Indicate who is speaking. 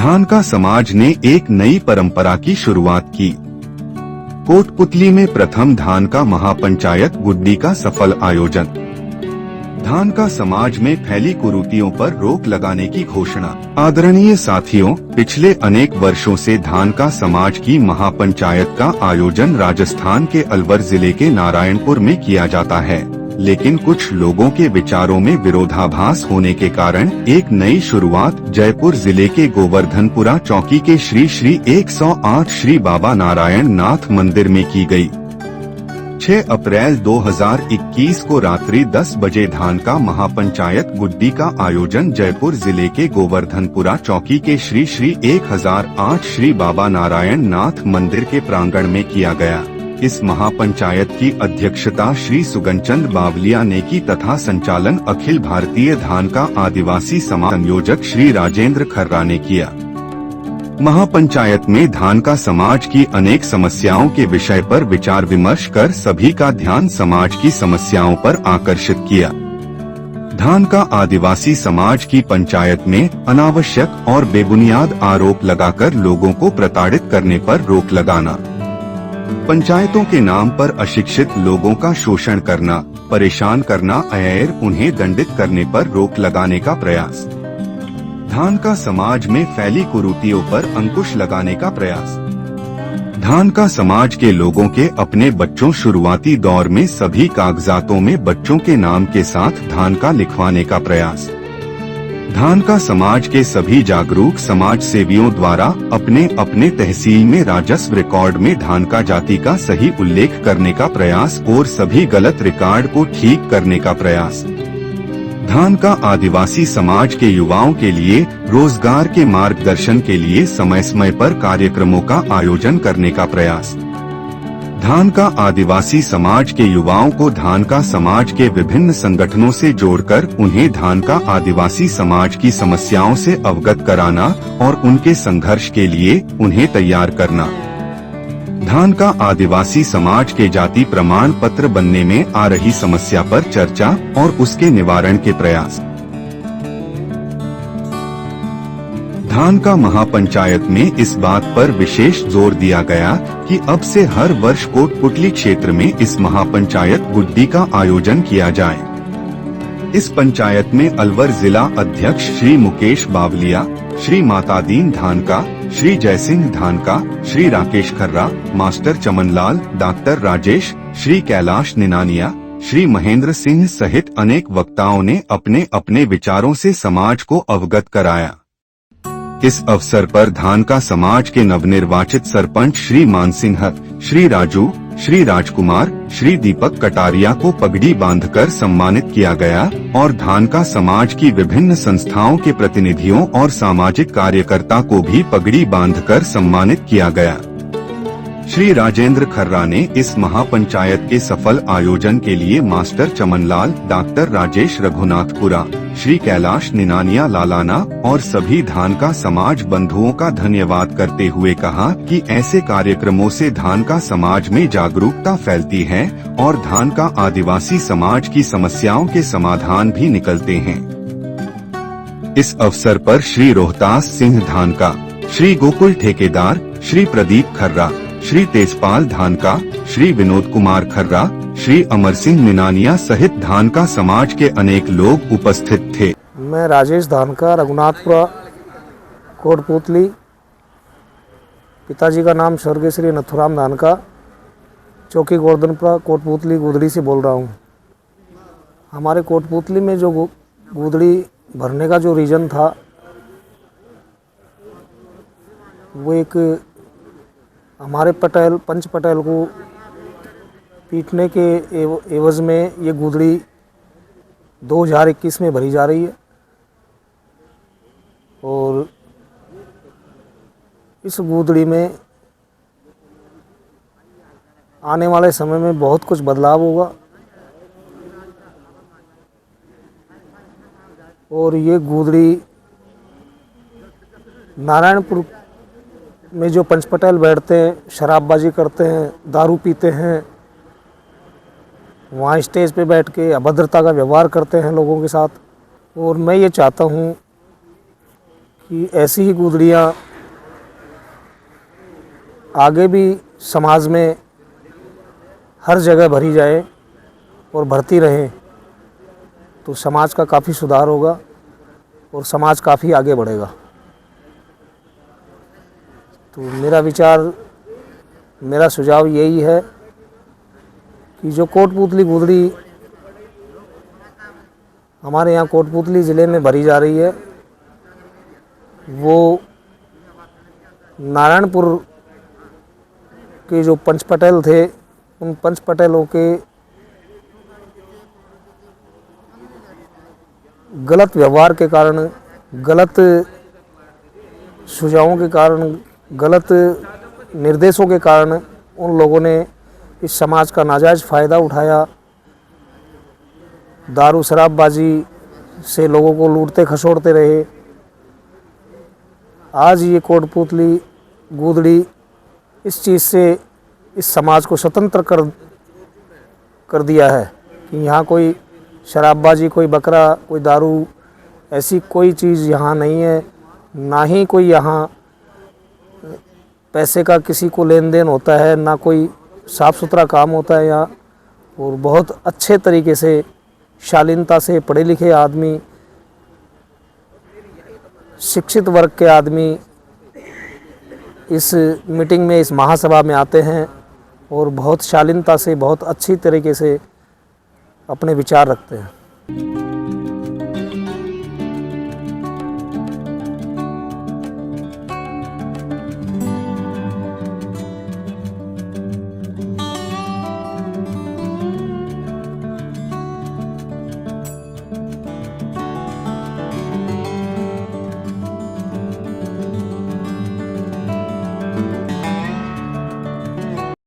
Speaker 1: धानका समाज ने एक नई परंपरा की शुरुआत की। कोटपुतली में प्रथम धानका महापंचायत गुड्डी का सफल आयोजन। धानका समाज में फैली कुरीतियों पर रोक लगाने की घोषणा। आदरणीय साथियों, पिछले अनेक वर्षों से धानका समाज की महापंचायत का आयोजन राजस्थान के अलवर जिले के नारायणपुर में किया जाता है, लेकिन कुछ लोगों के विचारों में विरोधाभास होने के कारण एक नई शुरुआत जयपुर जिले के गोवर्धनपुरा चौकी के श्री श्री 108 श्री बाबा नारायण नाथ मंदिर में की गई। 6 अप्रैल 2021 को रात्रि 10 बजे धानका महापंचायत गुड्डी का आयोजन जयपुर जिले के गोवर्धनपुरा चौकी के श्री श्री 1008 श्री बाबा नारायण नाथ मंदिर के प्रांगण में किया गया। इस महापंचायत की अध्यक्षता श्री सुगनचंद बावलिया ने की तथा संचालन अखिल भारतीय धानका आदिवासी समाज संयोजक श्री राजेंद्र खर्रा ने किया। महापंचायत में धानका समाज की अनेक समस्याओं के विषय पर विचार विमर्श कर सभी का ध्यान समाज की समस्याओं पर आकर्षित किया। धानका आदिवासी समाज की पंचायत में अनावश्यक और बेबुनियाद आरोप लगाकर लोगों को प्रताड़ित करने पर रोक लगाना, पंचायतों के नाम पर अशिक्षित लोगों का शोषण करना, परेशान करना और उन्हें दंडित करने पर रोक लगाने का प्रयास, धानका समाज में फैली कुरीतियों पर अंकुश लगाने का प्रयास, धानका समाज के लोगों के अपने बच्चों शुरुआती दौर में सभी कागजातों में बच्चों के नाम के साथ धानका लिखवाने का प्रयास, धानका समाज के सभी जागरूक समाज सेवियों द्वारा अपने अपने तहसील में राजस्व रिकॉर्ड में धानका जाति का सही उल्लेख करने का प्रयास और सभी गलत रिकॉर्ड को ठीक करने का प्रयास, धानका आदिवासी समाज के युवाओं के लिए रोजगार के मार्गदर्शन के लिए समय समय पर कार्यक्रमों का आयोजन करने का प्रयास, धानका आदिवासी समाज के युवाओं को धानका समाज के विभिन्न संगठनों से जोड़कर उन्हें धानका आदिवासी समाज की समस्याओं से अवगत कराना और उनके संघर्ष के लिए उन्हें तैयार करना, धानका आदिवासी समाज के जाति प्रमाण पत्र बनने में आ रही समस्या पर चर्चा और उसके निवारण के प्रयास। धानका महापंचायत में इस बात पर विशेष जोर दिया गया कि अब से हर वर्ष कोटपुतली क्षेत्र में इस महापंचायत गुड्डी का आयोजन किया जाए। इस पंचायत में अलवर जिला अध्यक्ष श्री मुकेश बावलिया, श्री मातादीन धानका, श्री जयसिंह धानका, श्री राकेश खर्रा, मास्टर चमनलाल, डॉक्टर राजेश, श्री कैलाश निनानिया, श्री महेंद्र सिंह सहित अनेक वक्ताओं ने अपने अपने विचारों से समाज को अवगत कराया। इस अवसर पर धानका समाज के नवनिर्वाचित सरपंच श्री मानसिंह, श्री राजू, श्री राजकुमार, श्री दीपक कटारिया को पगड़ी बांधकर सम्मानित किया गया और धानका समाज की विभिन्न संस्थाओं के प्रतिनिधियों और सामाजिक कार्यकर्ता को भी पगड़ी बांधकर सम्मानित किया गया। श्री राजेंद्र खर्रा ने इस महापंचायत के सफल आयोजन के लिए मास्टर चमनलाल, डॉक्टर राजेश रघुनाथपुरा, श्री कैलाश निनानिया लालाना और सभी धानका समाज बंधुओं का धन्यवाद करते हुए कहा कि ऐसे कार्यक्रमों से धानका समाज में जागरूकता फैलती है और धानका आदिवासी समाज की समस्याओं के समाधान भी निकलते हैं। इस अवसर पर श्री रोहतास सिंह धानका, श्री गोकुल ठेकेदार, श्री प्रदीप खर्रा, श्री तेजपाल धानका, श्री विनोद कुमार खर्रा, श्री अमर सिंह निनानिया सहित धानका समाज के अनेक लोग उपस्थित थे।
Speaker 2: मैं राजेश धानका, रघुनाथपुरा, कोटपुतली। पिताजी का नाम स्वर्गीय श्री नथुराम धानका, चौकी गोवर्धनपुरा, कोटपुतली गुदड़ी से बोल रहा हूँ। हमारे कोटपुतली में जो गुदड़ी भरने का जो रीज़न था वो एक हमारे पटेल पंच पटेल को पीटने के एवज में ये गुदड़ी 2021 में भरी जा रही है और इस गुदड़ी में आने वाले समय में बहुत कुछ बदलाव होगा और ये गुदड़ी नारायणपुर में जो पंच पटेल बैठते हैं, शराबबाजी करते हैं, दारू पीते हैं, वहाँ स्टेज पे बैठ के अभद्रता का व्यवहार करते हैं लोगों के साथ। और मैं ये चाहता हूँ कि ऐसी ही गूदड़ियाँ आगे भी समाज में हर जगह भरी जाए और भरती रहें तो समाज का काफ़ी सुधार होगा और समाज काफ़ी आगे बढ़ेगा। तो मेरा विचार, मेरा सुझाव यही है कि जो कोटपुतली गूदड़ी हमारे यहाँ कोटपुतली ज़िले में भरी जा रही है, वो नारायणपुर के जो पंच पटेल थे, उन पंच पटेलों के गलत व्यवहार के कारण, गलत सुझावों के कारण, गलत निर्देशों के कारण उन लोगों ने इस समाज का नाजायज़ फ़ायदा उठाया। दारू शराबबाजी से लोगों को लूटते खसोड़ते रहे। आज ये कोटपुतली गूदड़ी इस चीज़ से इस समाज को स्वतंत्र कर दिया है कि यहाँ कोई शराबबाजी, कोई बकरा, कोई दारू, ऐसी कोई चीज़ यहाँ नहीं है। ना ही कोई यहाँ पैसे का किसी को लेन देन होता है, ना कोई साफ़ सुथरा काम होता है यहाँ। और बहुत अच्छे तरीके से, शालीनता से पढ़े लिखे आदमी, शिक्षित वर्ग के आदमी इस मीटिंग में, इस महासभा में आते हैं और बहुत शालीनता से, बहुत अच्छी तरीके से अपने विचार रखते हैं।